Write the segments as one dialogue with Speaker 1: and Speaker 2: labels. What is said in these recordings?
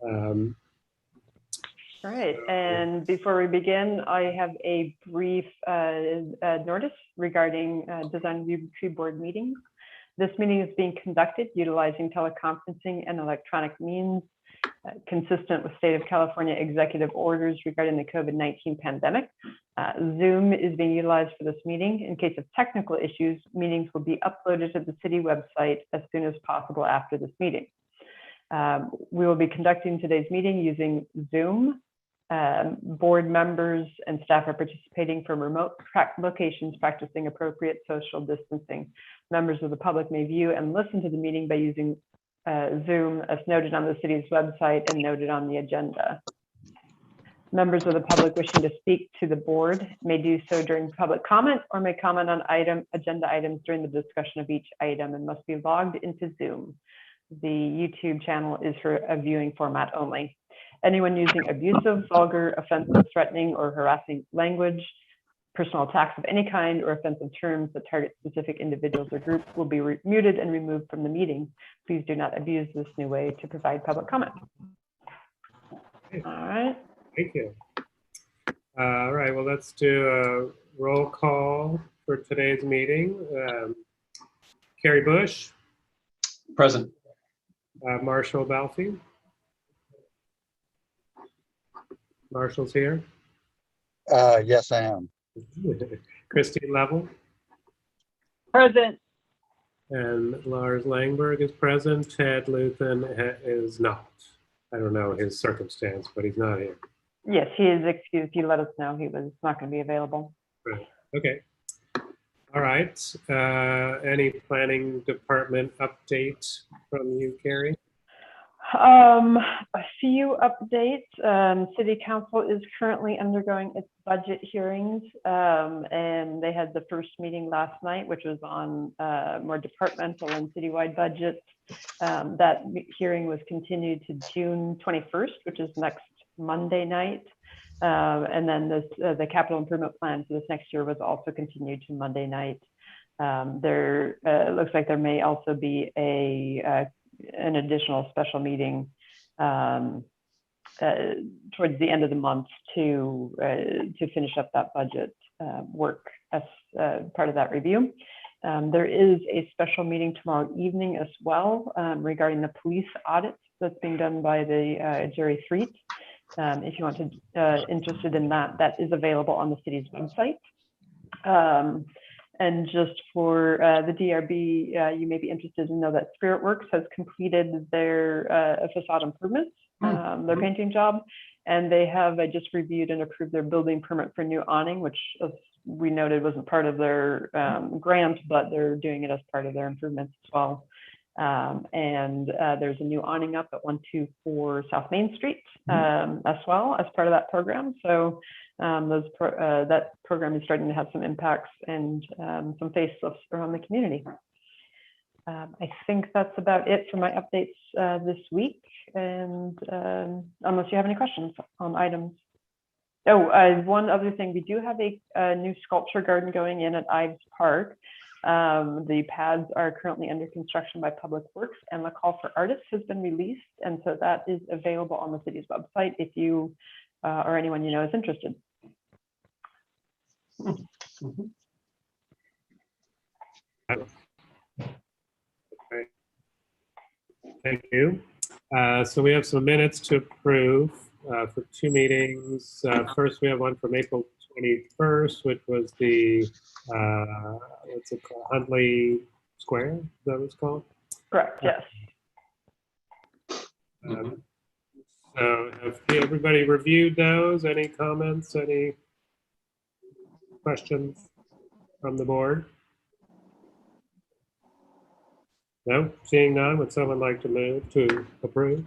Speaker 1: Um,
Speaker 2: All right, and before we begin, I have a brief notice regarding Design Review Board meetings. This meeting is being conducted utilizing teleconferencing and electronic means consistent with State of California executive orders regarding the COVID-19 pandemic. Zoom is being utilized for this meeting. In case of technical issues, meetings will be uploaded to the city website as soon as possible after this meeting. We will be conducting today's meeting using Zoom. Board members and staff are participating from remote locations practicing appropriate social distancing. Members of the public may view and listen to the meeting by using Zoom as noted on the city's website and noted on the agenda. Members of the public wishing to speak to the board may do so during public comment or may comment on agenda items during the discussion of each item and must be logged into Zoom. The YouTube channel is for a viewing format only. Anyone using abusive, vulgar, offensive, threatening, or harassing language, personal attacks of any kind, or offensive terms that target specific individuals or groups will be muted and removed from the meeting. Please do not abuse this new way to provide public comment.
Speaker 1: Okay.
Speaker 2: All right.
Speaker 1: Thank you. All right, well, let's do a roll call for today's meeting. Carrie Bush.
Speaker 3: Present.
Speaker 1: Marshall Balfi. Marshall's here.
Speaker 4: Yes, I am.
Speaker 1: Christine Level.
Speaker 5: Present.
Speaker 1: And Lars Langberg is present. Ted Luthen is not. I don't know his circumstance, but he's not here.
Speaker 2: Yes, he is excused. He let us know he was not going to be available.
Speaker 1: Right. Okay. All right. Any planning department update from you, Carrie?
Speaker 2: A few updates. City Council is currently undergoing its budget hearings, and they had the first meeting last night, which was on more departmental and citywide budgets. That hearing was continued to June 21st, which is next Monday night. And then the capital improvement plan for this next year was also continued to Monday night. There looks like there may also be an additional special meeting towards the end of the month to finish up that budget work as part of that review. There is a special meeting tomorrow evening as well regarding the police audit that's being done by the Jerry Threet. If you want to interested in that, that is available on the city's website. And just for the DRB, you may be interested to know that Spirit Works has completed their facade improvements, their painting job, and they have just reviewed and approved their building permit for new awning, which as we noted wasn't part of their grant, but they're doing it as part of their improvements as well. And there's a new awning up at 124 South Main Street as well as part of that program. So that program is starting to have some impacts and some facelifts around the community. I think that's about it for my updates this week. And unless you have any questions on items. Oh, one other thing, we do have a new sculpture garden going in at Ives Park. The pads are currently under construction by Public Works, and the call for artists has been released. And so that is available on the city's website if you or anyone you know is interested.
Speaker 1: Okay. Thank you. So we have some minutes to approve for two meetings. First, we have one from April 21st, which was the what's it called? Huntley Square. Is that what it's called?
Speaker 2: Correct. Yes.
Speaker 1: So have everybody reviewed those? Any comments? Any questions from the board? No? Seeing none, would someone like to move to approve?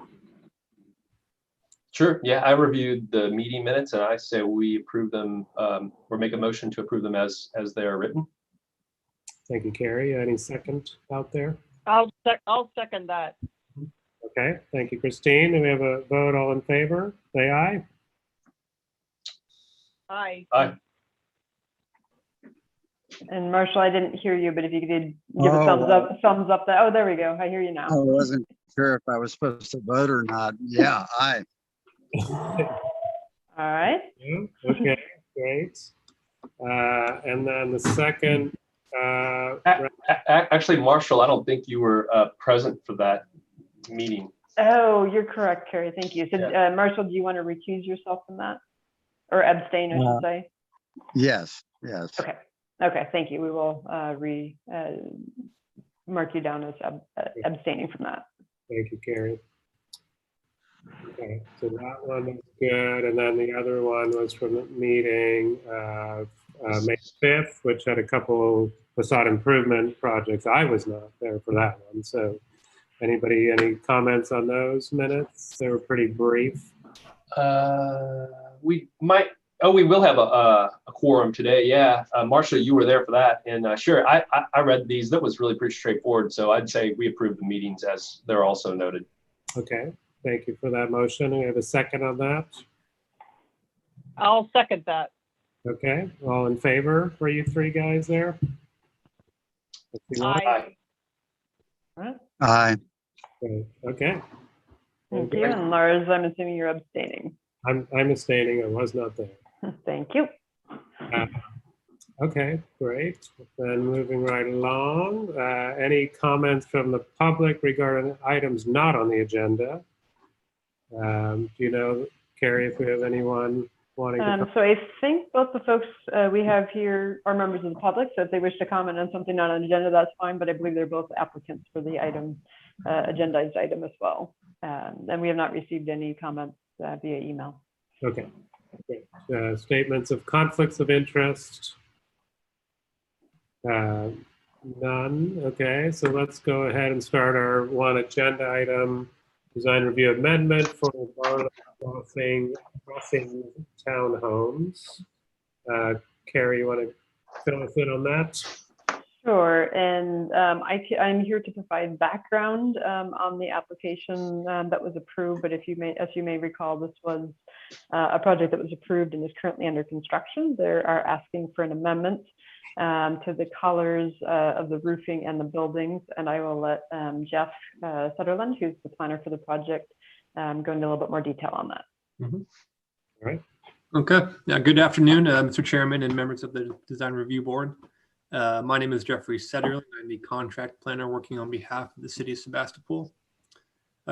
Speaker 3: Sure. Yeah, I reviewed the meeting minutes and I say we approve them or make a motion to approve them as they are written.
Speaker 1: Thank you, Carrie. Any second out there?
Speaker 5: I'll second that.
Speaker 1: Okay, thank you, Christine. Do we have a vote? All in favor? Say aye.
Speaker 5: Aye.
Speaker 3: Aye.
Speaker 2: And Marshall, I didn't hear you, but if you could give a
Speaker 4: Oh,
Speaker 2: thumbs up. Oh, there we go. I hear you now.
Speaker 4: I wasn't sure if I was supposed to vote or not. Yeah, aye.
Speaker 2: All right.
Speaker 1: Yeah, okay, great. And then the second,
Speaker 3: Actually, Marshall, I don't think you were present for that meeting.
Speaker 2: Oh, you're correct, Carrie. Thank you. So, Marshall, do you want to recuse yourself from that? Or abstain, I should say?
Speaker 4: Yes.
Speaker 2: Okay. Okay, thank you. We will mark you down as abstaining from that.
Speaker 1: thank you, Carrie. Okay, so that one is good. And then the other one was from the meeting of May 5th, which had a couple facade improvement projects. I was not there for that one. So anybody, any comments on those minutes? They were pretty brief.
Speaker 3: We might, we will have a quorum today. Yeah. Marshall, you were there for that. And sure, I read these. That was really pretty straightforward. So I'd say we approve the meetings as they're also noted.
Speaker 1: Okay, thank you for that motion. We have a second on that.
Speaker 5: I'll second that.
Speaker 1: Okay, all in favor for you three guys there? Let's see what-
Speaker 5: Aye.
Speaker 4: Aye.
Speaker 1: Okay,
Speaker 2: Thank you. And Lars, I'm assuming you're abstaining.
Speaker 1: I'm abstaining. I was not there.
Speaker 2: Thank you.
Speaker 1: Okay, great. Then moving right along, any comments from the public regarding items not on the agenda? Do you know, Carrie, if we have anyone wanting to?
Speaker 2: So I think both the folks we have here are members of the public. So if they wish to comment on something not on the agenda, that's fine. But I believe they're both applicants for the item, agendized item as well. And we have not received any comments via email.
Speaker 1: Okay, great. Statements of conflicts of interest? None. Okay, so let's go ahead and start our one agenda item, design review amendment for Barlow Crossing townhomes. Carrie, you want to fill us in on that?
Speaker 2: Sure, and I'm here to provide background on the application that was approved. But if you may, as you may recall, this was a project that was approved and is currently under construction. They are asking for an amendment to the colors of the roofing and the buildings, and I will let Jeff Sutherland, who's the planner for the project, go into a little bit more detail on that.
Speaker 1: All right.
Speaker 6: Okay. Yeah, good afternoon, Mr. Chairman and members of the Design Review Board. My name is Jeffrey Sutherland. I'm the contract planner working on behalf of the City of Sebastopol.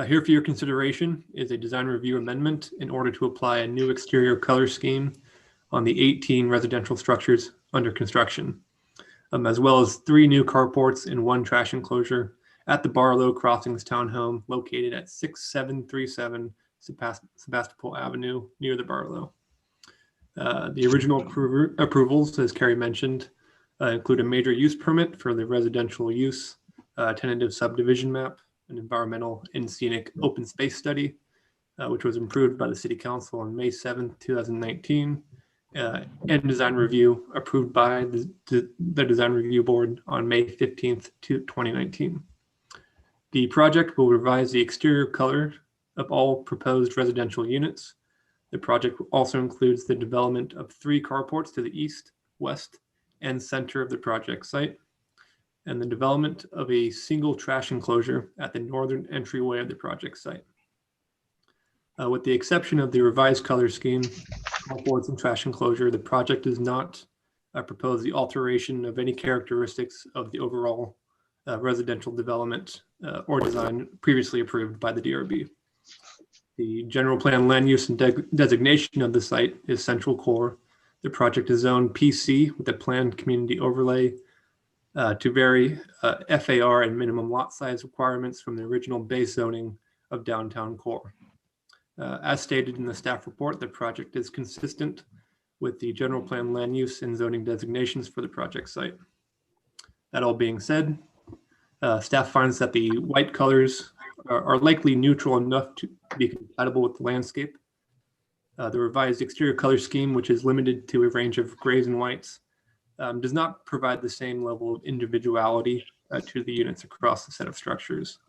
Speaker 6: Here for your consideration is a design review amendment in order to apply a new exterior color scheme on the 18 residential structures under construction, as well as 3 new carports and 1 trash enclosure at the Barlow Crossings townhome located at 6737 Sebastopol Avenue near the Barlow. The original approvals, as Carrie mentioned, include a major use permit for the residential use, tentative subdivision map, an environmental and scenic open space study, which was approved by the City Council on May 7th, 2019, and design review approved by the Design Review Board on May 15th, 2019. The project will revise the exterior color of all proposed residential units. The project also includes the development of 3 carports to the east, west, and center of the project site, and the development of a single trash enclosure at the northern entryway of the project site. With the exception of the revised color scheme, carports and trash enclosure, the project does not propose the alteration of any characteristics of the overall residential development or design previously approved by the DRB. The general plan land use and designation of the site is Central Core. The project is zoned PC with a planned community overlay to vary FAR and minimum lot size requirements from the original base zoning of downtown core. As stated in the staff report, the project is consistent with the general plan land use and zoning designations for the project site. That all being said, staff finds that the white colors are likely neutral enough to be compatible with the landscape. The revised exterior color scheme, which is limited to a range of grays and whites, does not provide the same level of individuality to the units across the set of structures.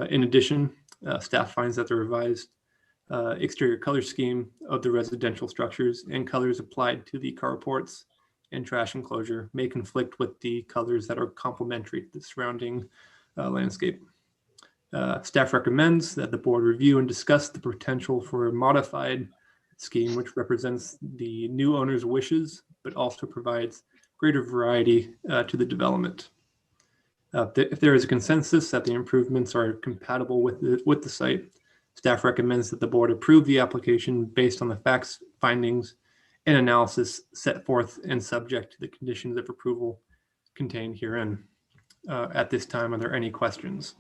Speaker 6: In addition, staff finds that the revised exterior color scheme of the residential structures and colors applied to the carports and trash enclosure may conflict with the colors that are complementary to the surrounding landscape. Staff recommends that the board review and discuss the potential for a modified scheme which represents the new owner's wishes, but also provides greater variety to the development. If there is a consensus that the improvements are compatible with the site, staff recommends that the board approve the application based on the facts, findings, and analysis set forth and subject to the conditions of approval contained herein. At this time, are there any questions?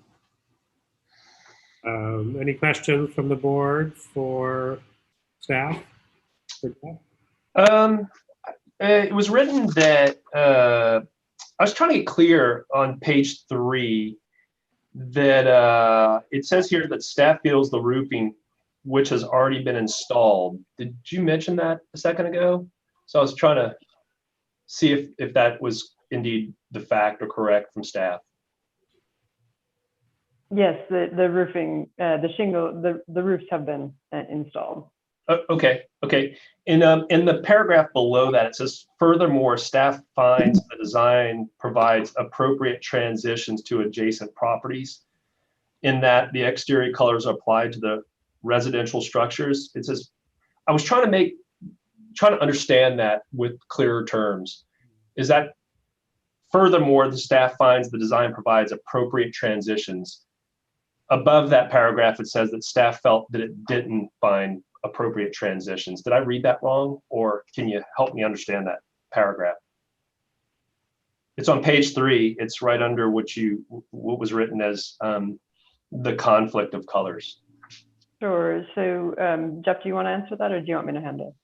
Speaker 1: Any questions from the board for staff?
Speaker 3: It was written that I was trying to get clear on page 3 that it says here that staff feels the roofing which has already been installed. Did you mention that a second ago? So I was trying to see if that was indeed the fact or correct from staff.
Speaker 2: Yes, the roofing, the shingle, the roofs have been installed.
Speaker 3: Okay. In the paragraph below that, it says, furthermore, staff finds the design provides appropriate transitions to adjacent properties in that the exterior colors are applied to the residential structures. It says, I was trying to understand that with clearer terms. Is that furthermore, the staff finds the design provides appropriate transitions. Above that paragraph, it says that staff felt that it didn't find appropriate transitions. Did I read that wrong, or can you help me understand that paragraph? It's on page 3. It's right under what was written as the conflict of colors.
Speaker 2: Sure. So, Jeff, do you want to answer that, or do you want me to handle it?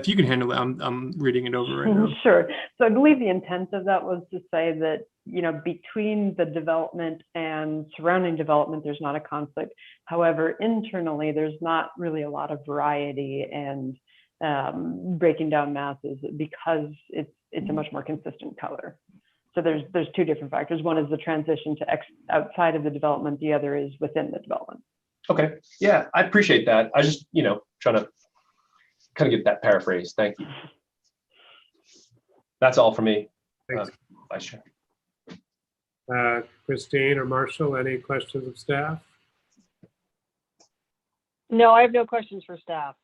Speaker 6: If you can handle it, I'm reading it over right now.
Speaker 2: Sure. So I believe the intent of that was to say that, between the development and surrounding development, there's not a conflict. However, internally, there's not really a lot of variety and breaking down masses because it's a much more consistent color. So there's two different factors. One is the transition to outside of the development. The other is within the development.
Speaker 3: Okay. Yeah, I appreciate that. I just, trying to kind of get that paraphrase. Thank you. That's all for me. Vice Chair.
Speaker 1: Christine or Marshall, any questions of staff?
Speaker 5: No, I have no questions for staff.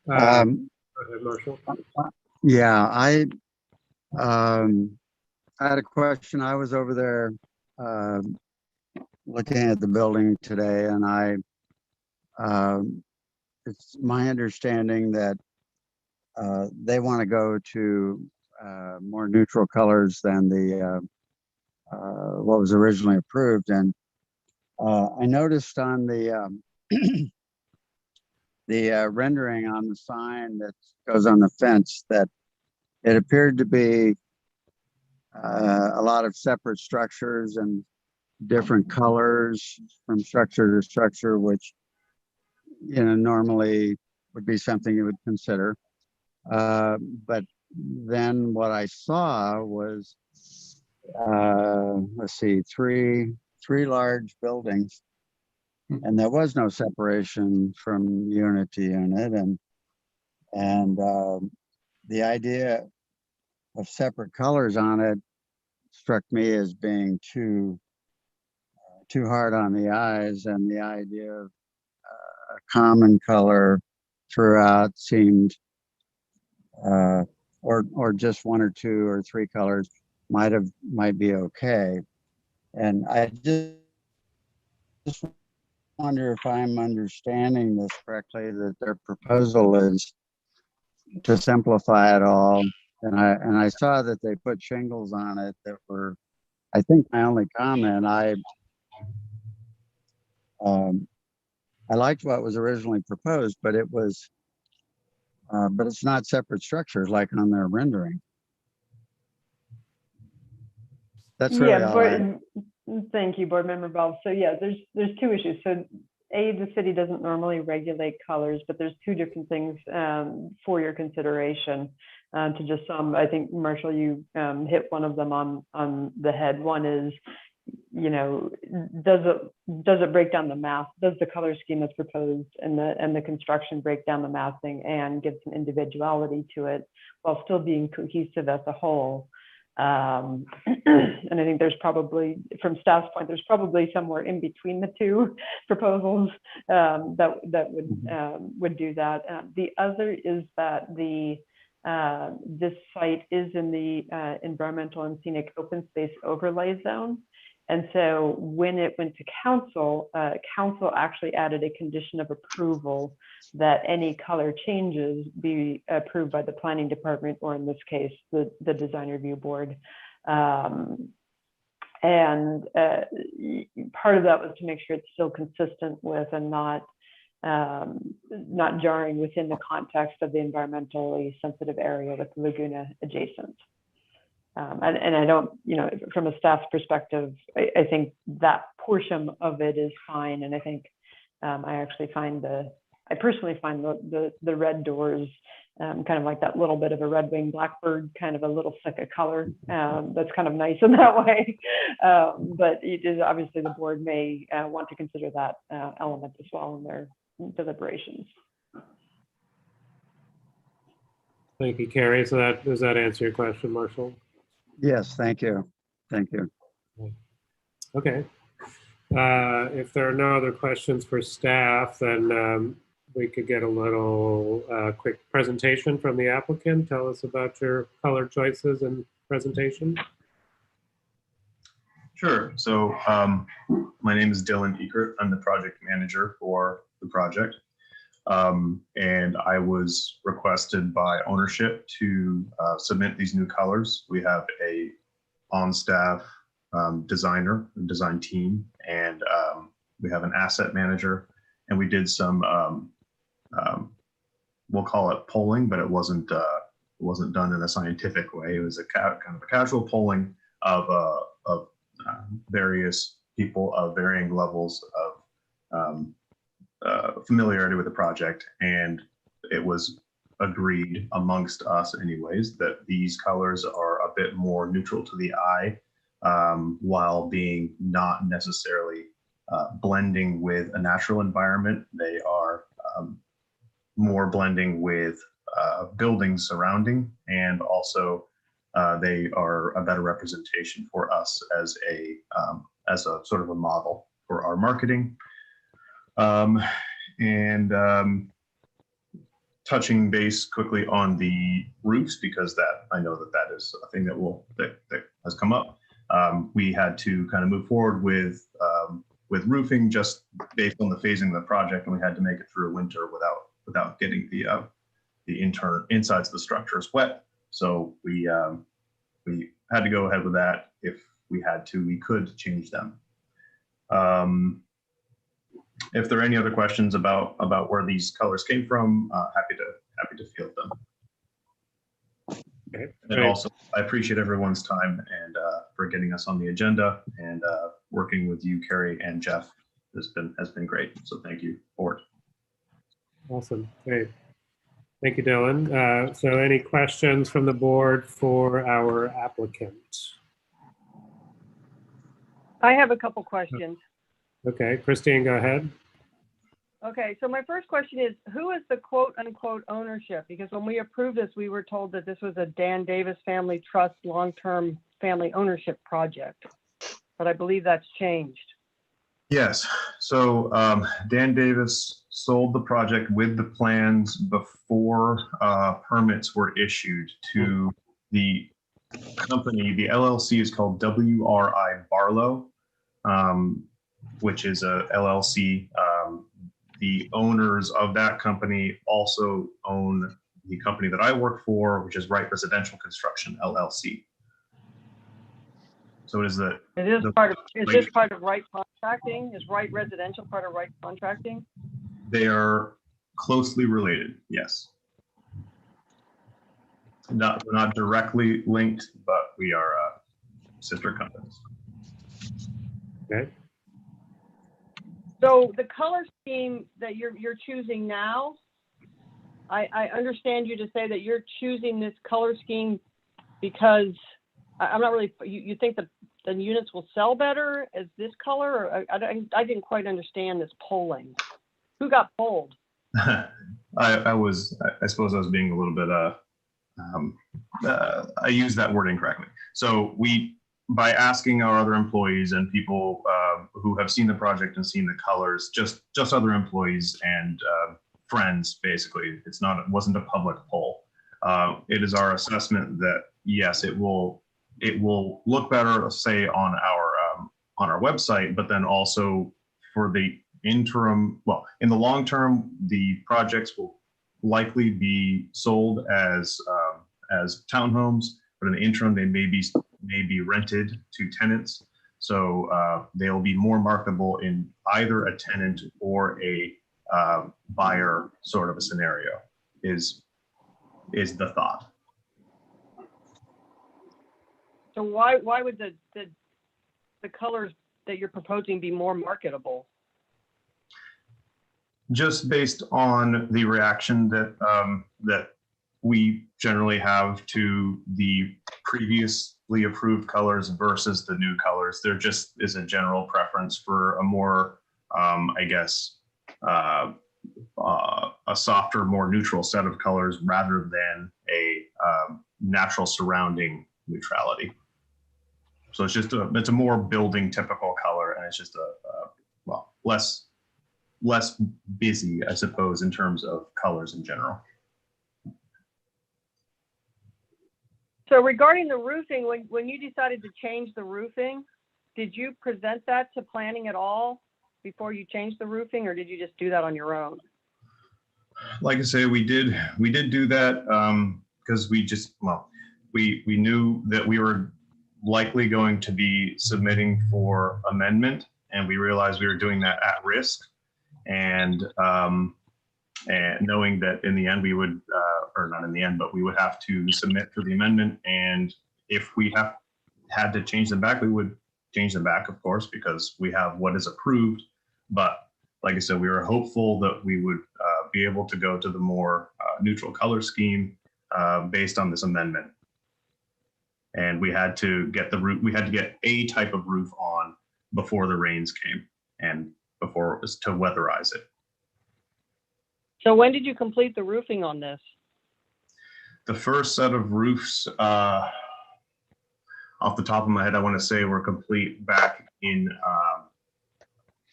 Speaker 1: Go ahead, Marshall.
Speaker 4: Yeah, I had a question. I was over there looking at the building today, and it's my understanding that they want to go to more neutral colors than the what was originally approved. And I noticed on the the rendering on the sign that goes on the fence that it appeared to be a lot of separate structures and different colors from structure to structure, which normally would be something you would consider. But then what I saw was let's see, three large buildings, and there was no separation from unit to unit, and the idea of separate colors on it struck me as being too hard on the eyes, and the idea of a common color throughout seemed or just one or two or three colors might be okay. And I just wonder if I'm understanding this correctly, that their proposal is to simplify it all. And I saw that they put shingles on it that were, I think, my only comment. I liked what was originally proposed, but it's not separate structures like on their rendering. That's really all.
Speaker 2: Thank you, Board Member Bell. So yeah, there's two issues. So the city doesn't normally regulate colors, but there's two different things for your consideration. To just I think, Marshall, you hit one of them on the head. One is you know, does it break down the mass? Does the color scheme that's proposed and the construction break down the massing and give some individuality to it while still being cohesive as a whole? And I think there's probably, from staff's point, there's probably somewhere in between the two proposals that would do that. The other is that this site is in the environmental and scenic open space overlay zone. And so when it went to council, council actually added a condition of approval that any color changes be approved by the planning department, or in this case, the design review board. And part of that was to make sure it's still consistent with and not jarring within the context of the environmentally sensitive area with Laguna adjacent. And I don't, you know, from a staff's perspective, I think that portion of it is fine. And I think I personally find the red doors kind of like that little bit of a red-winged blackbird, kind of a little thick of color. That's kind of nice in that way. But it is obviously the board may want to consider that element as well in their deliberations.
Speaker 1: Thank you, Carrie. So does that answer your question, Marshall?
Speaker 4: Yes, thank you. Thank you.
Speaker 1: Okay. If there are no other questions for staff, then we could get a little quick presentation from the applicant. Tell us about your color choices and presentation.
Speaker 7: Sure. So my name is Dylan Eckert. I'm the project manager for the project. And I was requested by ownership to submit these new colors. We have a on-staff designer, design team, and we have an asset manager. And we did some, we'll call it polling, but it wasn't done in a scientific way. It was a kind of a casual polling of various people of varying levels of familiarity with the project, and it was agreed amongst us anyways that these colors are a bit more neutral to the eye, while being not necessarily blending with a natural environment. They are more blending with buildings surrounding, and also they are a better representation for us as a sort of a model for our marketing. Touching base quickly on the roofs, because I know that is a thing that has come up. We had to kind of move forward with roofing just based on the phasing of the project, and we had to make it through winter without getting the insides of the structures wet. So we had to go ahead with that. If we had to, we could change them. If there are any other questions about where these colors came from, happy to field them.
Speaker 1: Okay,
Speaker 7: and also, I appreciate everyone's time and for getting us on the agenda, and working with you, Carrie and Jeff has been great. So thank you for it.
Speaker 1: Awesome. Great. Thank you, Dylan. So any questions from the board for our applicant?
Speaker 5: I have a couple questions.
Speaker 1: Okay, Christine, go ahead.
Speaker 5: Okay, so my first question is, who is the quote unquote ownership? Because when we approved this, we were told that this was a Dan Davis Family Trust long-term family ownership project, but I believe that's changed.
Speaker 7: Yes. So Dan Davis sold the project with the plans before permits were issued to the company. The LLC is called WRI Barlow, which is a LLC. The owners of that company also own the company that I work for, which is Wright Residential Construction LLC. So it is the.
Speaker 5: Is this part of Wright Contracting? Is Wright Residential part of Wright Contracting?
Speaker 7: They are closely related, yes. We're not directly linked, but we are sister companies.
Speaker 1: Okay.
Speaker 5: So the color scheme that you're choosing now, I understand you to say that you're choosing this color scheme because I'm not really, you think the units will sell better as this color? Or I didn't quite understand this polling. Who got polled?
Speaker 7: I suppose I was being a little bit, I use that word incorrectly. So by asking our other employees and people who have seen the project and seen the colors, just other employees and friends, basically, it wasn't a public poll. It is our assessment that yes, it will look better, say on our website, but then also for the interim, well, in the long term, the projects will likely be sold as townhomes, but in the interim, they may be rented to tenants. So they'll be more marketable in either a tenant or a buyer sort of a scenario is the thought.
Speaker 5: So why would the colors that you're proposing be more marketable?
Speaker 7: Just based on the reaction that we generally have to the previously approved colors versus the new colors, there just is a general preference for a more, I guess, a softer, more neutral set of colors rather than a natural surrounding neutrality. So it's just it's a more building typical color, and it's just well, less busy, I suppose, in terms of colors in general.
Speaker 5: So regarding the roofing, when you decided to change the roofing, did you present that to planning at all before you changed the roofing, or did you just do that on your own?
Speaker 7: Like I say, we did do that because we knew that we were likely going to be submitting for amendment, and we realized we were doing that at risk. And knowing that in the end we would, or not in the end, but we would have to submit for the amendment. And if we had to change them back, we would change them back, of course, because we have what is approved. But like I said, we were hopeful that we would be able to go to the more neutral color scheme based on this amendment. And we had to get a type of roof on before the rains came and before it was to weatherize it.
Speaker 5: So when did you complete the roofing on this?
Speaker 7: The first set of roofs, off the top of my head, I want to say were complete back in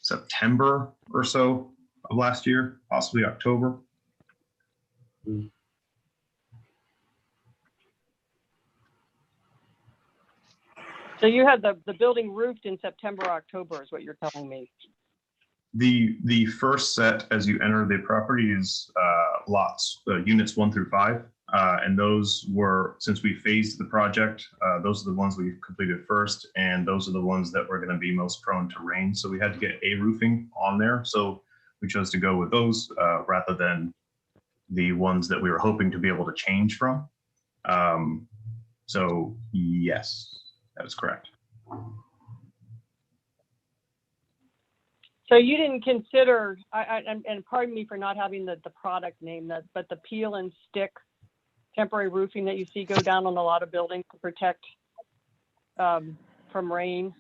Speaker 7: September or so of last year, possibly October.
Speaker 5: So you had the building roofed in September, October is what you're telling me.
Speaker 7: The first set as you enter the property is units 1 through 5. And those were, since we phased the project, those are the ones we completed first, and those are the ones that were going to be most prone to rain. So we had to get a roofing on there. So we chose to go with those rather than the ones that we were hoping to be able to change from. So yes, that is correct.
Speaker 5: So you didn't consider, and pardon me for not having the product name, but the peel and stick temporary roofing that you see go down on a lot of buildings to protect from rain.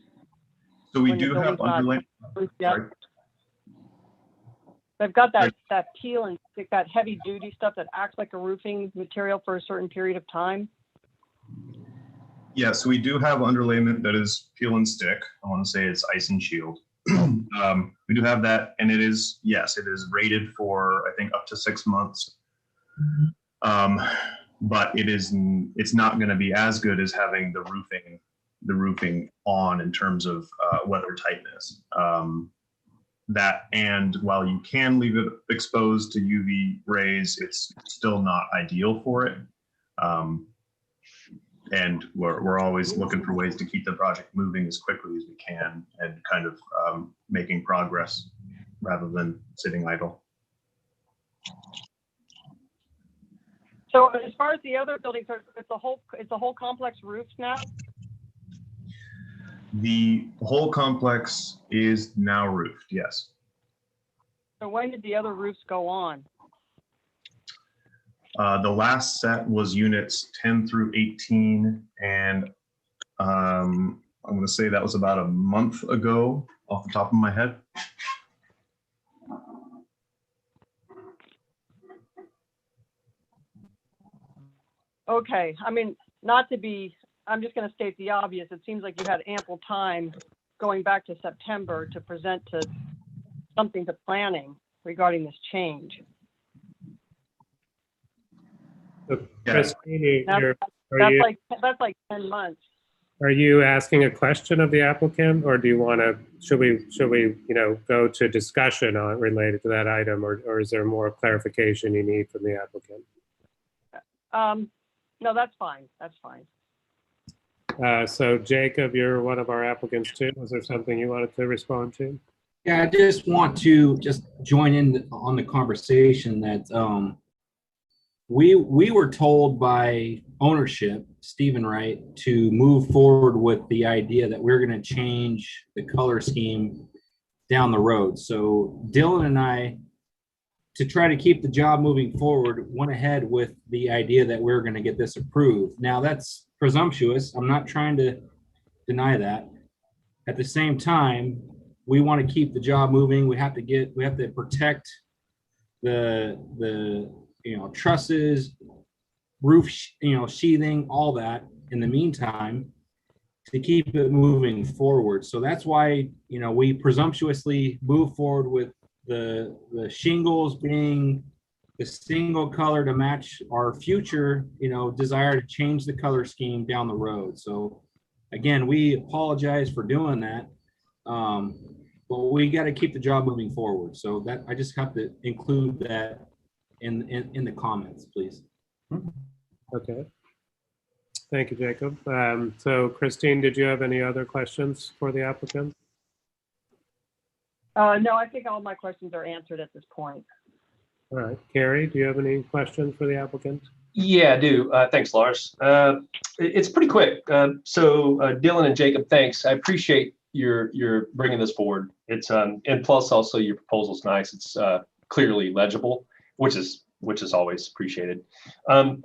Speaker 7: So we do have underlayment.
Speaker 5: They've got that peel and stick, that heavy duty stuff that acts like a roofing material for a certain period of time.
Speaker 7: Yes, we do have underlayment that is peel and stick. I want to say it's ice and shield. We do have that, and it is, yes, it is rated for, I think, up to 6 months. But it's not going to be as good as having the roofing on in terms of weather tightness. That, and while you can leave it exposed to UV rays, it's still not ideal for it. And we're always looking for ways to keep the project moving as quickly as we can and kind of making progress rather than sitting idle.
Speaker 5: So as far as the other buildings, it's a whole complex roof now?
Speaker 7: The whole complex is now roofed, yes.
Speaker 5: So when did the other roofs go on?
Speaker 7: The last set was units 10 through 18, and I'm going to say that was about a month ago off the top of my head.
Speaker 5: Okay, I mean, not to be, I'm just gonna state the obvious. It seems like you had ample time going back to September to present to something to planning regarding this change.
Speaker 1: So Christine,
Speaker 5: That's, that's like 10 months.
Speaker 1: are you asking a question of the applicant, or do you want to, should we, go to discussion on related to that item, or is there more clarification you need from the applicant?
Speaker 5: No, that's fine. That's fine.
Speaker 1: So Jacob, you're one of our applicants too. Was there something you wanted to respond to?
Speaker 8: Yeah, I just want to just join in on the conversation that we were told by ownership, Stephen Wright, to move forward with the idea that we're going to change the color scheme down the road. So Dylan and I, to try to keep the job moving forward, went ahead with the idea that we're going to get this approved. Now that's presumptuous. I'm not trying to deny that. At the same time, we want to keep the job moving. We have to protect the trusses, roof, sheathing, all that in the meantime to keep it moving forward. So that's why, we presumptuously move forward with the shingles being the single color to match our future, desire to change the color scheme down the road. So again, we apologize for doing that. But we got to keep the job moving forward. So that I just have to include that in the comments, please.
Speaker 1: Okay. Thank you, Jacob. So Christine, did you have any other questions for the applicant?
Speaker 5: No, I think all my questions are answered at this point.
Speaker 1: All right. Carrie, do you have any questions for the applicant?
Speaker 3: Yeah, I do. Thanks, Lars. It's pretty quick. So Dylan and Jacob, thanks. I appreciate your bringing this forward. It's and plus also your proposal's nice. It's clearly legible, which is always appreciated.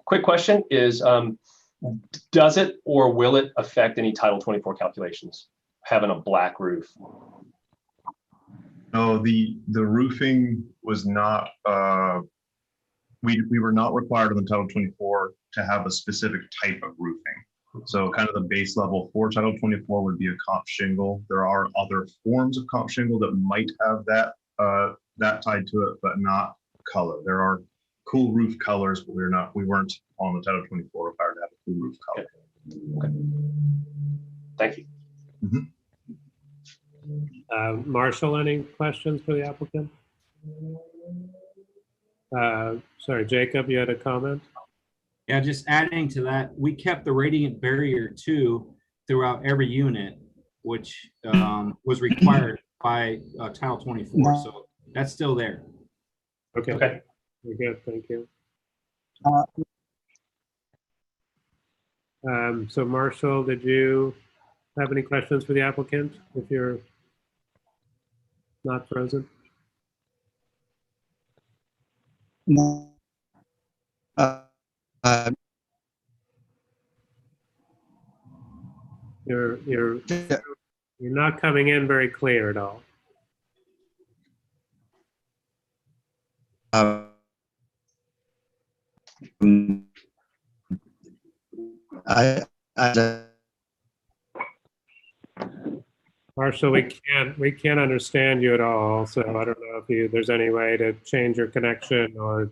Speaker 3: Quick question is, does it or will it affect any Title 24 calculations, having a black roof?
Speaker 7: No, the roofing was not, we were not required in the Title 24 to have a specific type of roofing. So kind of the base level for Title 24 would be a comp shingle. There are other forms of comp shingle that might have that tied to it, but not color. There are cool roof colors, but we weren't on the Title 24 required to have a cool roof color.
Speaker 3: Okay. Thank you.
Speaker 7: Mm-hmm.
Speaker 1: Marshall, any questions for the applicant? Sorry, Jacob, you had a comment?
Speaker 8: Yeah, just adding to that, we kept the radiant barrier too throughout every unit, which was required by Title 24. So that's still there.
Speaker 1: Okay.
Speaker 3: Okay.
Speaker 1: Very good. Thank you. So Marshall, did you have any questions for the applicant if you're not frozen?
Speaker 4: No.
Speaker 1: You're not coming in very clear at all. Marshall, we can't understand you at all. So I don't know if there's any way to change your connection or.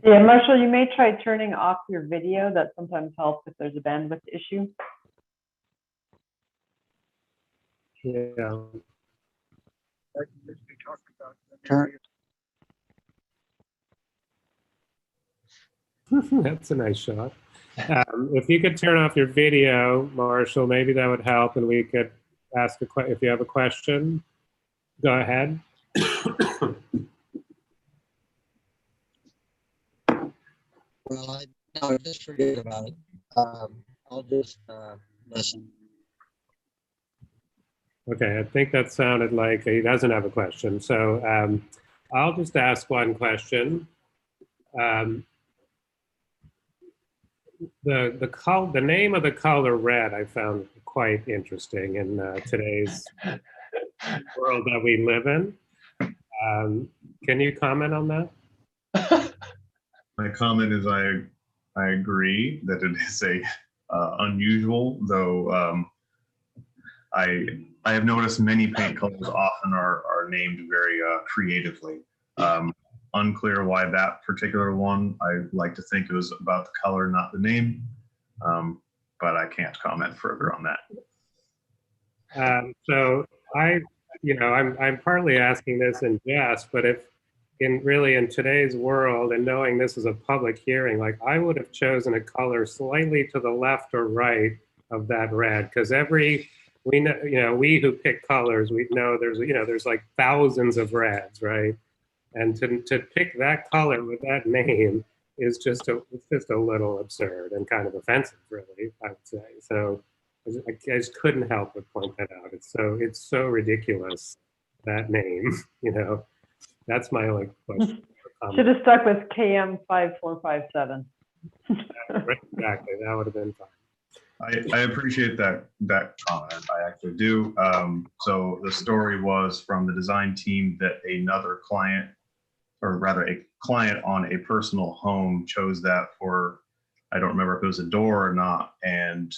Speaker 2: Yeah, Marshall, you may try turning off your video. That sometimes helps if there's a bandwidth issue.
Speaker 1: Yeah. That's a nice shot. If you could turn off your video, Marshall, maybe that would help, and we could ask if you have a question. Go ahead.
Speaker 4: Well, no, just forget about it. I'll just listen.
Speaker 1: Okay, I think that sounded like he doesn't have a question. So I'll just ask one question. The name of the color red I found quite interesting in today's world that we live in. Can you comment on that?
Speaker 7: My comment is I agree that it is a unusual, though I have noticed many paint colors often are named very creatively. Unclear why that particular one. I like to think it was about the color, not the name, but I can't comment further on that.
Speaker 1: So I'm partly asking this in jest, but if in today's world and knowing this is a public hearing, like I would have chosen a color slightly to the left or right of that red, because we who pick colors, we know there's like thousands of reds, right? And to pick that color with that name is it's just a little absurd and kind of offensive, really, I would say. So I just couldn't help but point that out. It's so ridiculous, that name, That's my only question.
Speaker 2: Should have stuck with KM 5457.
Speaker 1: Exactly, that would have been fine.
Speaker 7: I appreciate that comment. I actually do. So the story was from the design team that another client, or rather a client on a personal home, chose that for, I don't remember if it was a door or not, and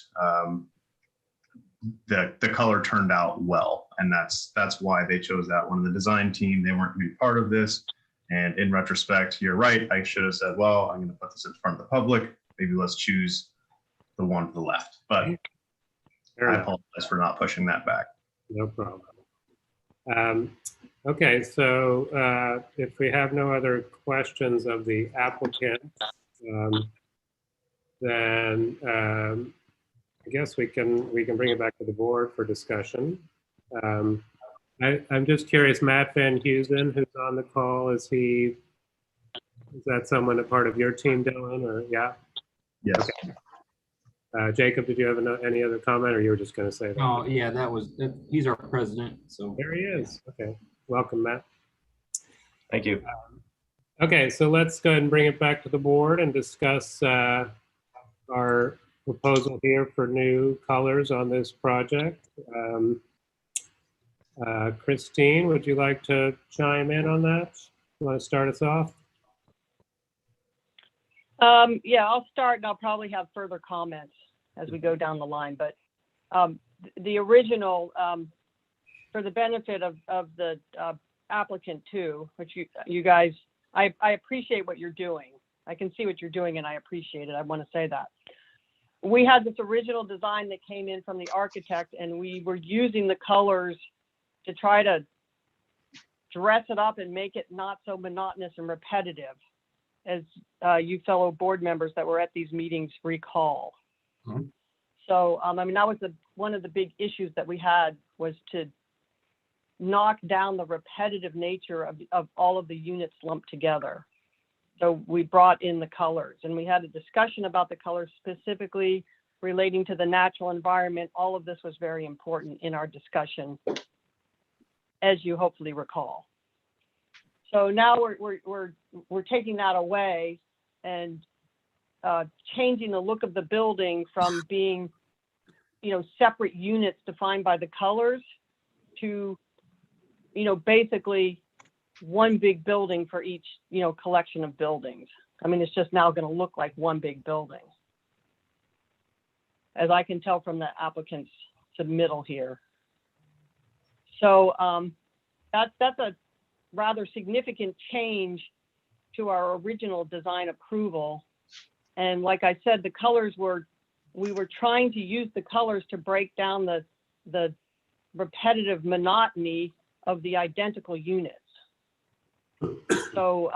Speaker 7: the color turned out well, and that's why they chose that one. The design team, they weren't going to be part of this, and in retrospect, you're right. I should have said, well, I'm going to put this in front of the public. Maybe let's choose the one to the left. But I apologize for not pushing that back.
Speaker 1: No problem. Okay, so if we have no other questions of the applicant, then I guess we can bring it back to the board for discussion. I'm just curious, Matt Van Heusen, who's on the call, is that someone a part of your team, Dylan, or yeah?
Speaker 7: Yes.
Speaker 1: Okay. Jacob, did you have any other comment, or you were just going to say that?
Speaker 8: Oh, yeah, he's our president, so.
Speaker 1: There he is. Okay, welcome, Matt.
Speaker 9: Thank you.
Speaker 1: Okay, so let's go ahead and bring it back to the board and discuss our proposal here for new colors on this project. Christine, would you like to chime in on that? You want to start us off?
Speaker 5: Yeah, I'll start, and I'll probably have further comments as we go down the line. But the original, for the benefit of the applicant too, which you guys, I appreciate what you're doing. I can see what you're doing, and I appreciate it. I want to say that. We had this original design that came in from the architect, and we were using the colors to try to dress it up and make it not so monotonous and repetitive, as you fellow board members that were at these meetings recall. Mm-hmm. So, I mean, that was one of the big issues that we had, was to knock down the repetitive nature of all of the units lumped together. So we brought in the colors, and we had a discussion about the colors specifically relating to the natural environment. All of this was very important in our discussion, as you hopefully recall. So now we're taking that away and changing the look of the building from being, separate units defined by the colors to, basically one big building for each, collection of buildings. I mean, it's just now going to look like one big building, as I can tell from the applicant's submittal here. So that's a rather significant change to our original design approval. And like I said, the colors we were trying to use the colors to break down the repetitive monotony of the identical units. So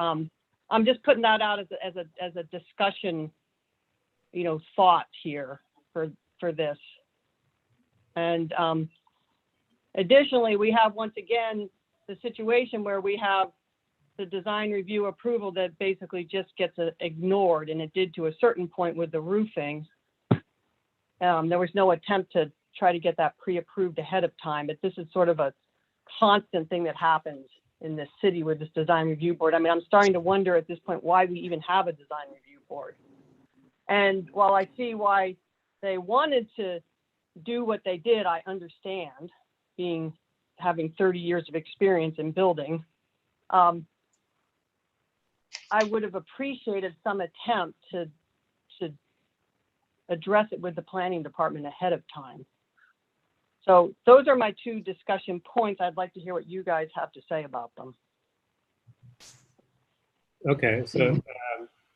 Speaker 5: I'm just putting that out as a discussion, thought here for this. And additionally, we have once again the situation where we have the design review approval that basically just gets ignored, and it did to a certain point with the roofing. There was no attempt to try to get that pre-approved ahead of time, but this is sort of a constant thing that happens in this city with this design review board. I mean, I'm starting to wonder at this point why we even have a design review board. And while I see why they wanted to do what they did, I understand, having 30 years of experience in building. I would have appreciated some attempt to address it with the planning department ahead of time. So those are my two discussion points. I'd like to hear what you guys have to say about them.
Speaker 1: Okay, so,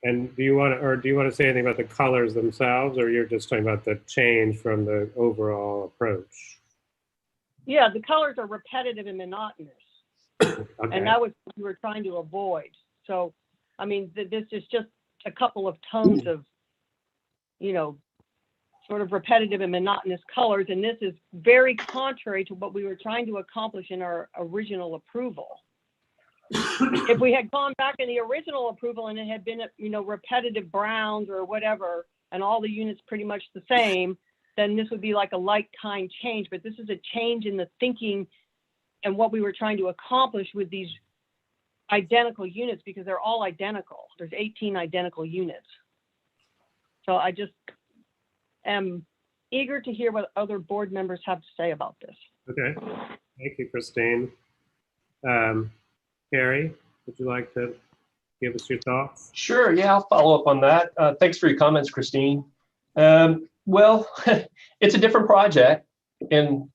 Speaker 1: and do you want to say anything about the colors themselves, or you're just talking about the change from the overall approach?
Speaker 5: Yeah, the colors are repetitive and monotonous.
Speaker 1: Okay.
Speaker 5: And that was what we were trying to avoid. So, I mean, this is just a couple of tones of, you know, sort of repetitive and monotonous colors. And this is very contrary to what we were trying to accomplish in our original approval. If we had gone back in the original approval and it had been, you know, repetitive browns or whatever, and all the units pretty much the same, then this would be like a like kind change. But this is a change in the thinking and what we were trying to accomplish with these identical units, because they're all identical. There's 18 identical units. So I just am eager to hear what other board members have to say about this.
Speaker 1: Okay, thank you, Christine. Carrie, would you like to give us your thoughts?
Speaker 3: Sure, yeah, I'll follow up on that. Thanks for your comments, Christine. Well, it's a different project in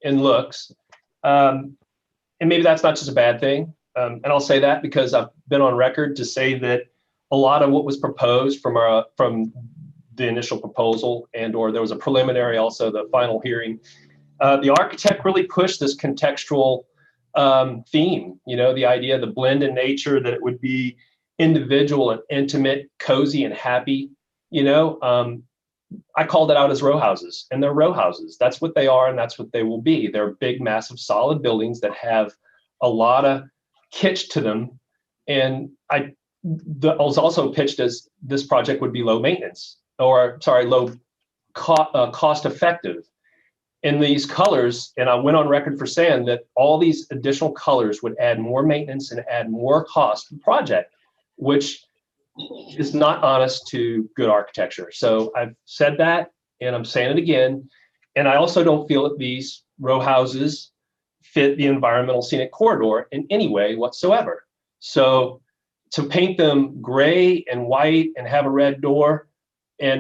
Speaker 3: looks. And maybe that's not just a bad thing. And I'll say that because I've been on record to say that a lot of what was proposed from the initial proposal or there was a preliminary, also the final hearing, the architect really pushed this contextual theme, you know, the idea, the blend in nature, that it would be individual and intimate, cozy and happy, you know. I called it out as row houses, and they're row houses. That's what they are, and that's what they will be. They're big, massive, solid buildings that have a lot of kitsch to them. And I was also pitched as this project would be low maintenance, or sorry, low cost effective. In these colors, and I went on record for saying that all these additional colors would add more maintenance and add more cost to the project, which is not honest to good architecture. So I've said that, and I'm saying it again. And I also don't feel that these row houses fit the environmental scenic corridor in any way whatsoever. So to paint them gray and white and have a red door,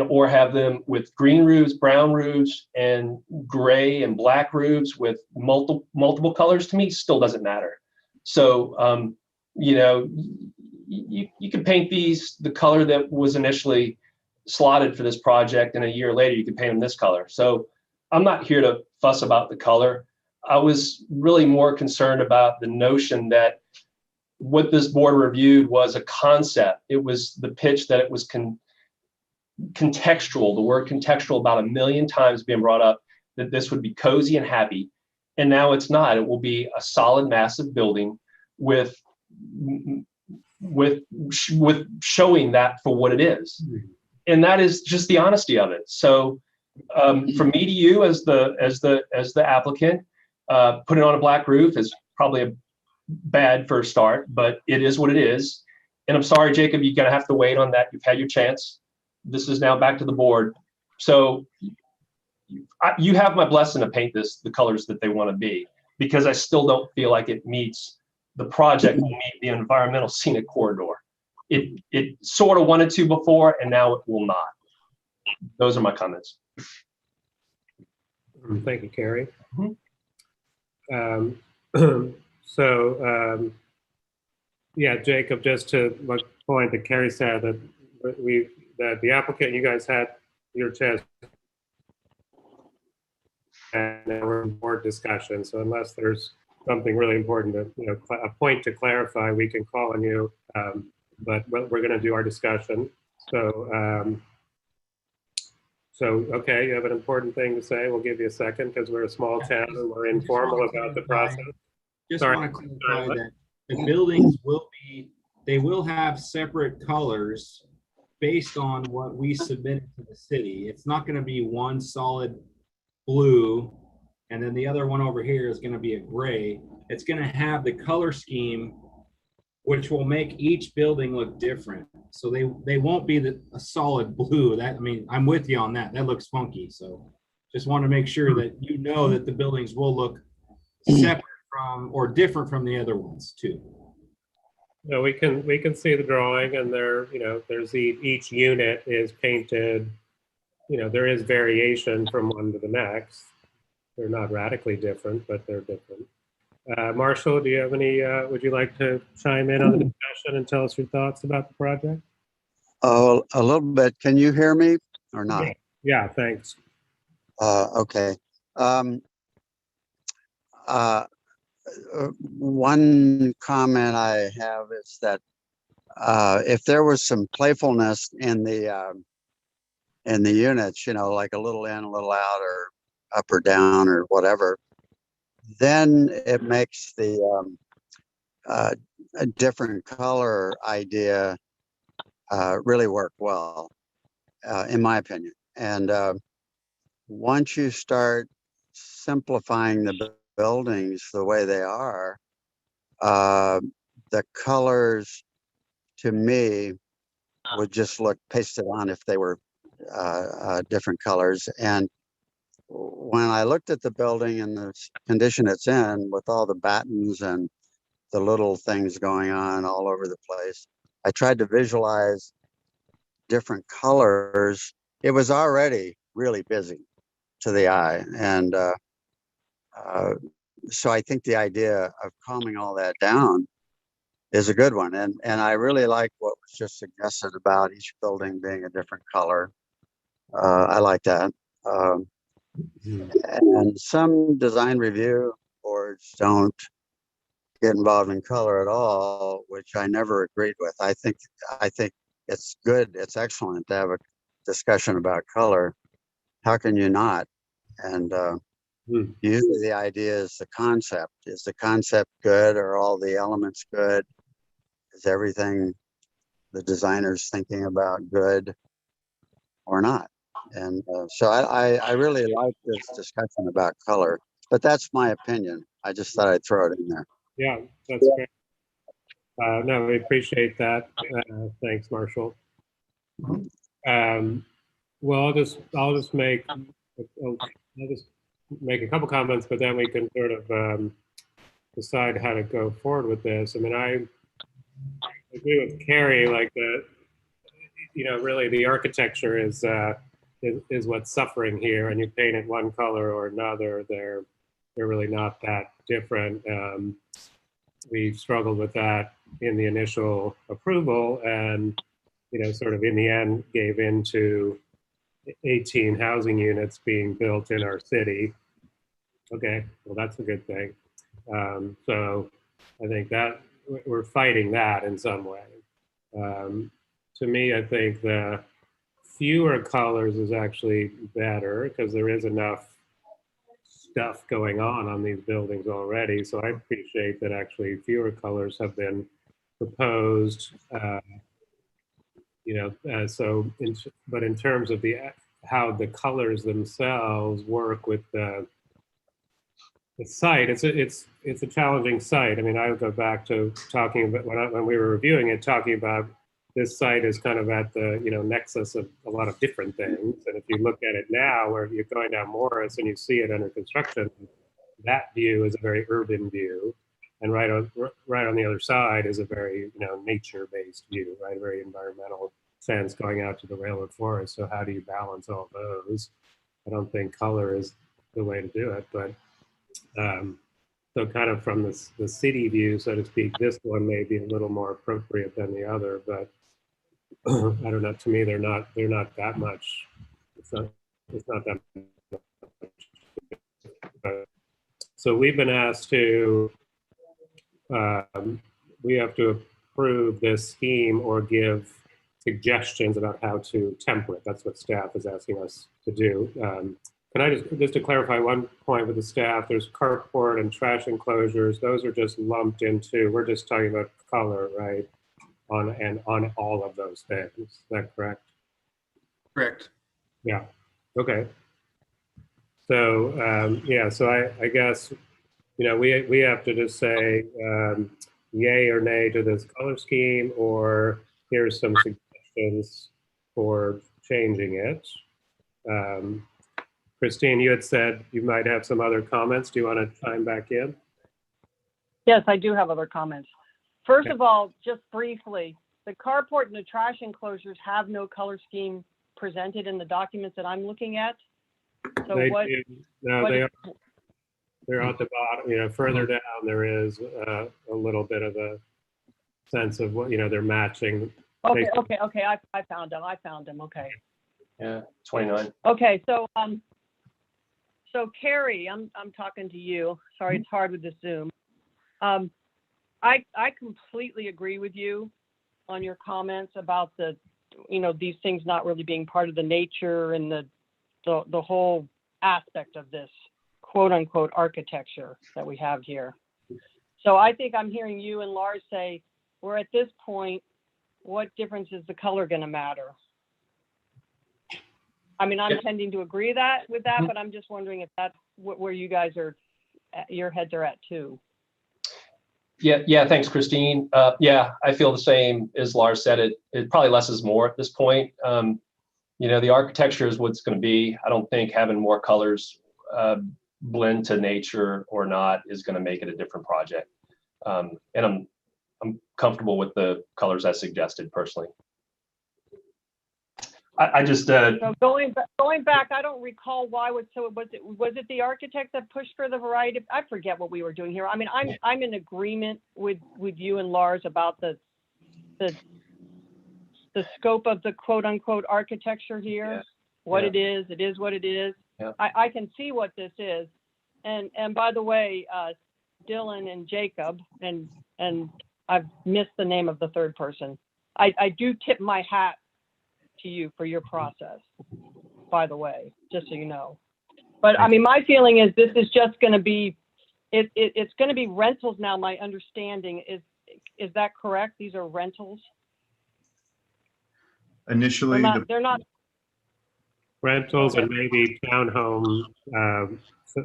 Speaker 3: or have them with green roofs, brown roofs, and gray and black roofs with multiple colors, to me still doesn't matter. So, you know, you could paint these the color that was initially slotted for this project, and a year later you could paint them this color. So I'm not here to fuss about the color. I was really more concerned about the notion that what this board reviewed was a concept. It was the pitch that it was contextual, the word contextual about 1 million times being brought up, that this would be cozy and happy. And now it's not. It will be a solid, massive building with showing that for what it is. And that is just the honesty of it. So from me to you as the applicant, putting on a black roof is probably a bad first start, but it is what it is. And I'm sorry, Jacob, you're gonna have to wait on that. You've had your chance. This is now back to the board. So you have my blessing to paint this the colors that they want to be, because I still don't feel like it meets the project, will meet the environmental scenic corridor. It sort of wanted to before, and now it will not. Those are my comments.
Speaker 1: Thank you, Carrie.
Speaker 3: Mm-hmm.
Speaker 1: Yeah, Jacob, just to the point that Carrie said, that that the applicant, you guys had your chance, and now we're in board discussion. So unless there's something really important to, you know, a point to clarify, we can call on you. But we're going to do our discussion. So, okay, you have an important thing to say. We'll give you a second because we're a small town and we're informal about the process.
Speaker 8: Just want to clarify that the buildings will have separate colors based on what we submitted to the city. It's not going to be one solid blue and then the other one over here is going to be a gray. It's going to have the color scheme which will make each building look different. So they won't be a solid blue. That, I mean, I'm with you on that. That looks funky. So Just want to make sure that you know that the buildings will look separate from or different from the other ones too.
Speaker 1: No, we can see the drawing, and there's each unit is painted. There is variation from one to the next. They're not radically different, but they're different. Marshall, do you have any, would you like to chime in on the discussion and tell us your thoughts about the project?
Speaker 4: Oh, a little bit. Can you hear me or not?
Speaker 1: Yeah, thanks.
Speaker 4: Okay. One comment I have is that if there was some playfulness in the units, like a little in, a little out, or up or down, or whatever, then it makes the a different color idea really work well, in my opinion. And once you start simplifying the buildings the way they are, the colors to me would just look pasted on if they were different colors. And when I looked at the building and the condition it's in, with all the battens and the little things going on all over the place, I tried to visualize different colors. It was already really busy to the eye. And so I think the idea of calming all that down is a good one. And I really like what was just suggested about each building being a different color. I like that. And some design review boards don't get involved in color at all, which I never agreed with. I think it's good. It's excellent to have a discussion about color. How can you not? And usually the idea is the concept. Is the concept good? Are all the elements good? Is everything the designer's thinking about good or not? And so I really like this discussion about color, but that's my opinion. I just thought I'd throw it in there.
Speaker 1: Yeah, that's great. No, we appreciate that. Thanks, Marshall. Well, I'll just make a couple comments, but then we can sort of decide how to go forward with this. I mean, I agree with Carrie, like really the architecture is what's suffering here, and you paint it one color or another, they're really not that different. We struggled with that in the initial approval, and sort of in the end gave into 18 housing units being built in our city. Okay, well, that's a good thing. So I think that we're fighting that in some way. To me, I think the fewer colors is actually better because there is enough stuff going on these buildings already. So I appreciate that actually fewer colors have been proposed. But in terms of how the colors themselves work with the site, it's a challenging site. I mean, I would go back to talking about when we were reviewing it, talking about this site is kind of at the nexus of a lot of different things. And if you look at it now, where you're going down Morris and you see it under construction, that view is a very urban view, and right on the other side is a very nature-based view, right? A very environmental sense going out to the railroad forest. So how do you balance all those? I don't think color is the way to do it, but so kind of from the city view, so to speak, this one may be a little more appropriate than the other, but I don't know. To me, they're not that much. It's not that much. So we've been asked to we have to approve this scheme or give suggestions about how to temper it. That's what staff is asking us to do. Can I just to clarify one point with the staff, there's carport and trash enclosures. Those are just lumped into, we're just talking about color, right? On all of those things. Is that correct?
Speaker 6: Correct.
Speaker 1: Yeah. Okay. So yeah. So I guess we have to just say yay or nay to this color scheme, or here's some suggestions for changing it. Christine, you had said you might have some other comments. Do you want to chime back in?
Speaker 5: Yes, I do have other comments. First
Speaker 1: Okay.
Speaker 5: of all, just briefly, the carport and the trash enclosures have no color scheme presented in the documents that I'm looking at. So
Speaker 1: They
Speaker 5: what,
Speaker 1: do- No,
Speaker 5: what
Speaker 1: they
Speaker 5: is-
Speaker 1: are, they're at the bottom, further down, there is a little bit of a sense of what, they're matching.
Speaker 5: okay, I found them, okay.
Speaker 3: Yeah, 29.
Speaker 5: Okay, so Carrie, I'm talking to you. Sorry, it's hard with the Zoom. I completely agree with you on your comments about these things not really being part of the nature and the whole aspect of this quote unquote architecture that we have here. So I think I'm hearing you and Lars say, we're at this point, what difference is the color going to matter? I mean, I'm
Speaker 3: Yeah.
Speaker 5: tending to agree with that, but I'm just wondering if that's where you guys your heads are at too.
Speaker 3: Yeah, thanks, Christine. Yeah, I feel the same as Lars said. It probably less is more at this point. The architecture is what's going to be. I don't think having more colors blend to nature or not is going to make it a different project. And I'm comfortable with the colors as suggested personally. I just
Speaker 5: So going back, I don't recall why was it the architect that pushed for the variety? I forget what we were doing here. I mean, I'm in agreement with you and Lars about the scope of the quote unquote architecture here.
Speaker 3: Yeah.
Speaker 5: What
Speaker 3: Yeah.
Speaker 5: it is what it is.
Speaker 3: Yeah.
Speaker 5: I can see what this is. And by the way, Dylan and Jacob, and I've missed the name of the third person. I do tip my hat to you for your process, by the way, just so you know. But I mean, my feeling is this is just going to be, it's going to be rentals now. My understanding is that correct? These are rentals?
Speaker 7: Initially,
Speaker 5: They're not,
Speaker 1: Rentals and maybe townhome,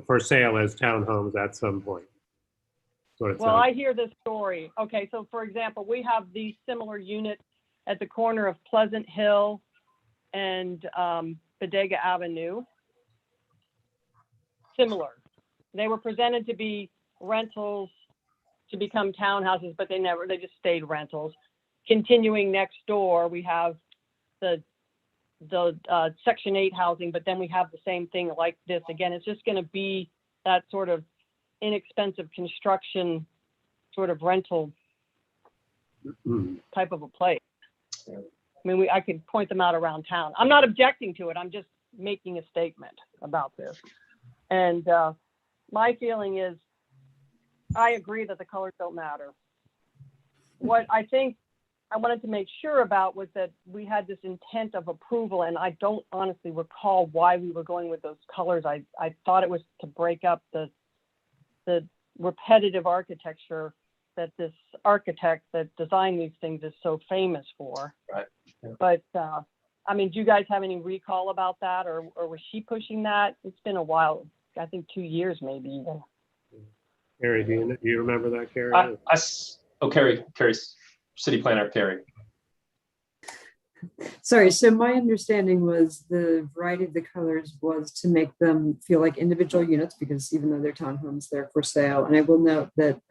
Speaker 1: for sale as townhomes at some point. That's what it
Speaker 5: well,
Speaker 1: sounds.
Speaker 5: I hear this story. Okay, so for example, we have these similar units at the corner of Pleasant Hill and Bodega Avenue. Similar. They were presented to be rentals to become townhouses, but they just stayed rentals. Continuing next door, we have the Section 8 housing, but then we have the same thing like this. Again, it's just going to be that sort of inexpensive construction sort of rental type of a place.
Speaker 3: Yeah.
Speaker 5: I mean, I could point them out around town. I'm not objecting to it. I'm just making a statement about this. And my feeling is, I agree that the colors don't matter. What I think I wanted to make sure about was that we had this intent of approval, and I don't honestly recall why we were going with those colors. I thought it was to break up the repetitive architecture that this architect that designed these things is so famous for.
Speaker 3: Right. Yeah.
Speaker 5: But I mean, do you guys have any recall about that, or was she pushing that? It's been a while. I think 2 years maybe even.
Speaker 1: Carrie, do you remember that, Carrie?
Speaker 3: Carrie, city planner, Carrie.
Speaker 10: Sorry, so my understanding was the variety of the colors was to make them feel like individual units, because even though they're townhomes, they're for sale. And I will note that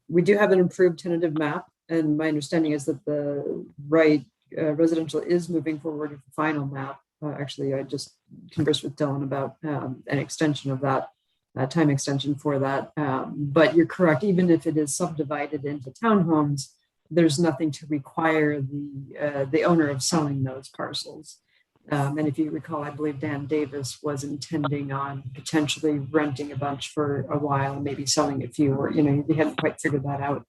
Speaker 10: we do have an improved tentative map, and my understanding is that the residential is moving forward with the final map. Actually, I just conversed with Dylan about an extension of that, time extension for that. But you're correct, even if it is subdivided into townhomes, there's nothing to require the owner of selling those parcels. And if you recall, I believe Dan Davis was intending on potentially renting a bunch for a while, maybe selling a few, or, they hadn't quite figured that out.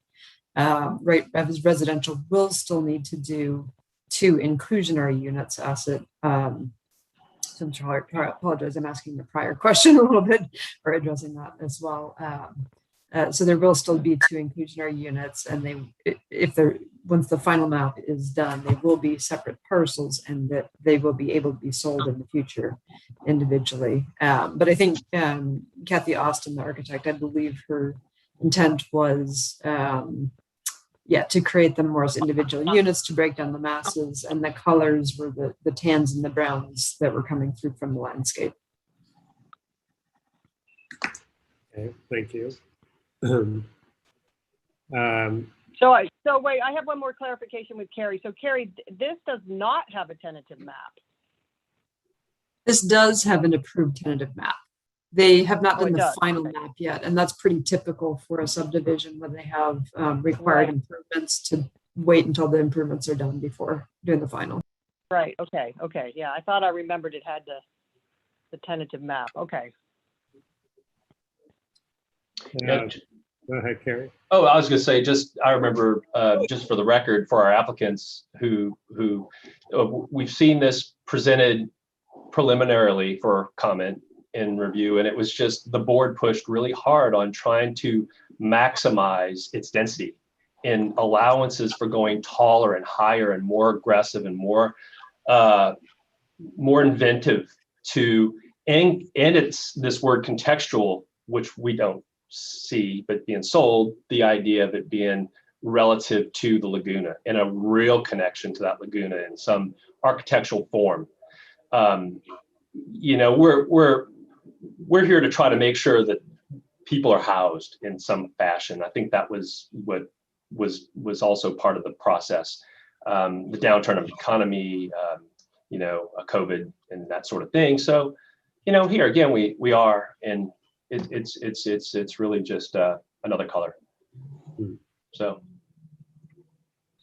Speaker 10: Right, as residential will still need to do 2 inclusionary units as it. So I'm sorry, I apologize, I'm asking the prior question a little bit, or addressing that as well. So there will still be 2 inclusionary units, and once the final map is done, they will be separate parcels, and that they will be able to be sold in the future individually. But I think Kathy Austin, the architect, I believe her intent was, to create them more as individual units to break down the masses, and the colors were the tans and the browns that were coming through from the landscape.
Speaker 1: Okay, thank you.
Speaker 5: So wait, I have one more clarification with Carrie. So Carrie, this does not have a tentative map.
Speaker 10: This does have an approved tentative map. They have not
Speaker 5: Oh,
Speaker 10: done
Speaker 5: it
Speaker 10: the
Speaker 5: does.
Speaker 10: final
Speaker 5: Okay.
Speaker 10: map yet, and that's pretty typical for a subdivision when they have required
Speaker 5: Right.
Speaker 10: improvements to wait until the improvements are done before doing the final.
Speaker 5: Right, okay, yeah, I thought I remembered it had the tentative map, okay.
Speaker 1: Go ahead, Carrie.
Speaker 3: Oh, I was gonna say, I remember, just for the record, for our applicants who, we've seen this presented preliminarily for comment and review, and it was just, the board pushed really hard on trying to maximize its density and allowances for going taller and higher and more aggressive and more inventive and it's this word contextual, which we don't see, but being sold, the idea of it being relative to the Laguna and a real connection to that Laguna in some architectural form. You know, we're here to try to make sure that people are housed in some fashion. I think that was what was also part of the process. The downturn of the economy, you know, COVID and that sort of thing. So, you know, here again, we are, and it's really just another color. So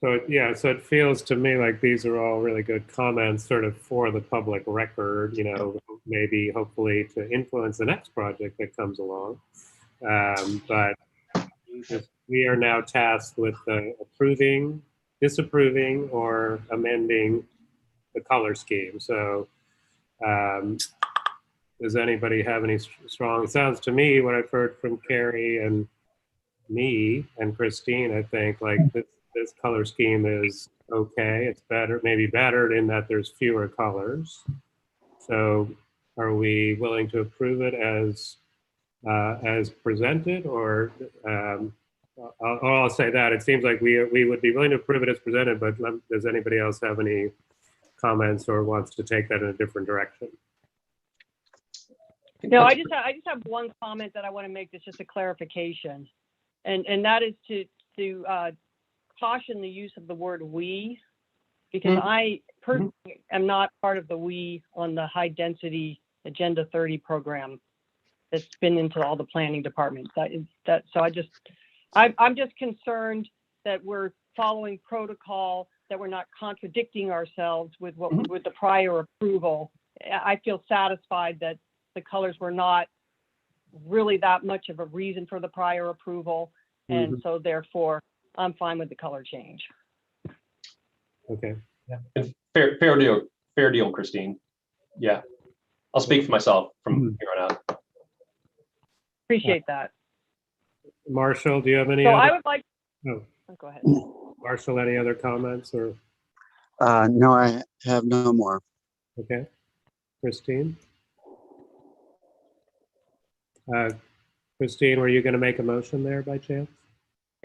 Speaker 1: it feels to me like these are all really good comments sort of for the public record, you know, maybe hopefully to influence the next project that comes along. But we are now tasked with approving, disapproving, or amending the color scheme. So does anybody have any strong, it sounds to me, what I've heard from Carrie and me and Christine, I think like this color scheme is okay. It's better, maybe better in that there's fewer colors. So are we willing to approve it as presented, or I'll say that it seems like we would be willing to approve it as presented, but does anybody else have any comments or wants to take that in a different direction?
Speaker 5: No, I just have one comment that I want to make that's just a clarification. And that is to caution the use of the word "we," because I personally am not part of the "we" on the high density Agenda 30 program that's been into all the planning departments. I'm just concerned that we're following protocol, that we're not contradicting ourselves with with the prior approval. I feel satisfied that the colors were not really that much of a reason for the prior approval. And so therefore I'm fine with the color change.
Speaker 1: Okay.
Speaker 3: Yeah. Fair deal, Christine. Yeah. I'll speak for myself from here on out.
Speaker 5: Appreciate that.
Speaker 1: Marshall, do you have any
Speaker 5: So
Speaker 1: other?
Speaker 5: I would like,
Speaker 1: Oh,
Speaker 5: go ahead.
Speaker 1: Marshall, any other comments or?
Speaker 4: No, I have no more.
Speaker 1: Okay. Christine? Christine, were you going to make a motion there by chance?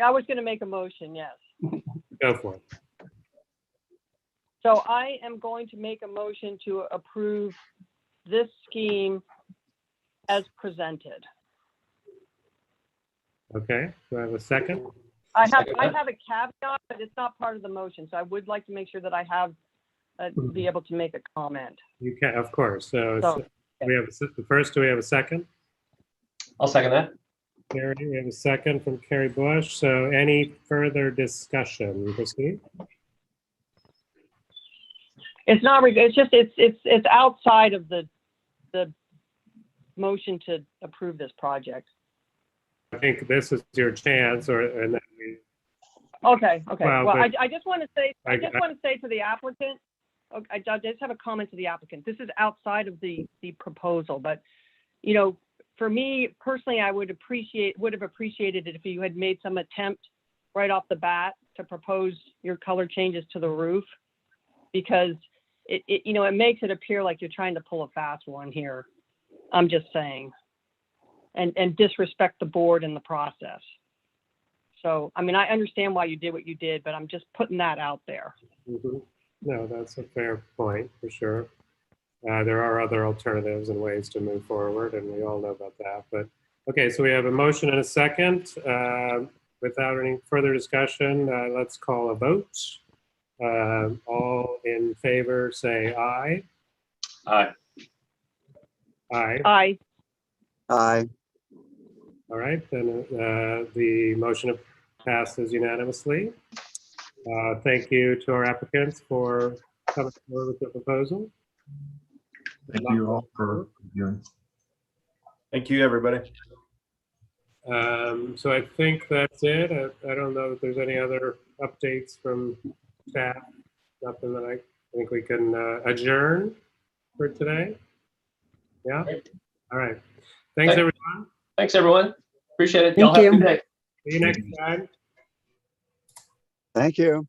Speaker 5: I was going to make a motion, yes.
Speaker 1: Go for it.
Speaker 5: So I am going to make a motion to approve this scheme as presented.
Speaker 1: Okay. Do I have a second?
Speaker 5: I have a caveat, but it's not part of the motion. So I would like to make sure that I have be able to make a comment.
Speaker 1: You can, of course. So,
Speaker 5: So-
Speaker 1: we have first. Do we have a second?
Speaker 3: I'll second that.
Speaker 1: Carrie, we have a second from Carrie Bush. So any further discussion, Christine?
Speaker 5: It's not, it's just, it's outside of the motion to approve this project.
Speaker 1: I think this is your chance, and then we,
Speaker 5: Okay.
Speaker 1: Well,
Speaker 5: Well,
Speaker 1: but-
Speaker 5: I just want to say,
Speaker 1: I
Speaker 5: to the applicant, I just have a comment to the applicant. This is outside of the proposal, but, you know, for me personally, I would have appreciated it if you had made some attempt right off the bat to propose your color changes to the roof, because it you know, it makes it appear like you're trying to pull a fast one here. I'm just saying, and disrespect the board in the process. So, I mean, I understand why you did what you did, but I'm just putting that out there.
Speaker 1: No, that's a fair point for sure. There are other alternatives and ways to move forward, and we all know about that. But Okay, so we have a motion and a second. Without any further discussion, let's call a vote. All in favor, say aye.
Speaker 3: Aye.
Speaker 1: Aye.
Speaker 5: Aye.
Speaker 4: Aye.
Speaker 1: All right, then the motion passes unanimously. Thank you to our applicants for coming forward with the proposal.
Speaker 7: Thank you all for viewing.
Speaker 9: Thank you, everybody.
Speaker 1: So I think that's it. I don't know if there's any other updates from staff. Nothing that I think we can adjourn for today. Yeah. All right. Thanks,
Speaker 3: Thank-
Speaker 1: everyone.
Speaker 3: Thanks, everyone. Appreciate it.
Speaker 10: Thank
Speaker 3: Y'all have a
Speaker 10: you.
Speaker 3: good day.
Speaker 1: See you next time.
Speaker 4: Thank you.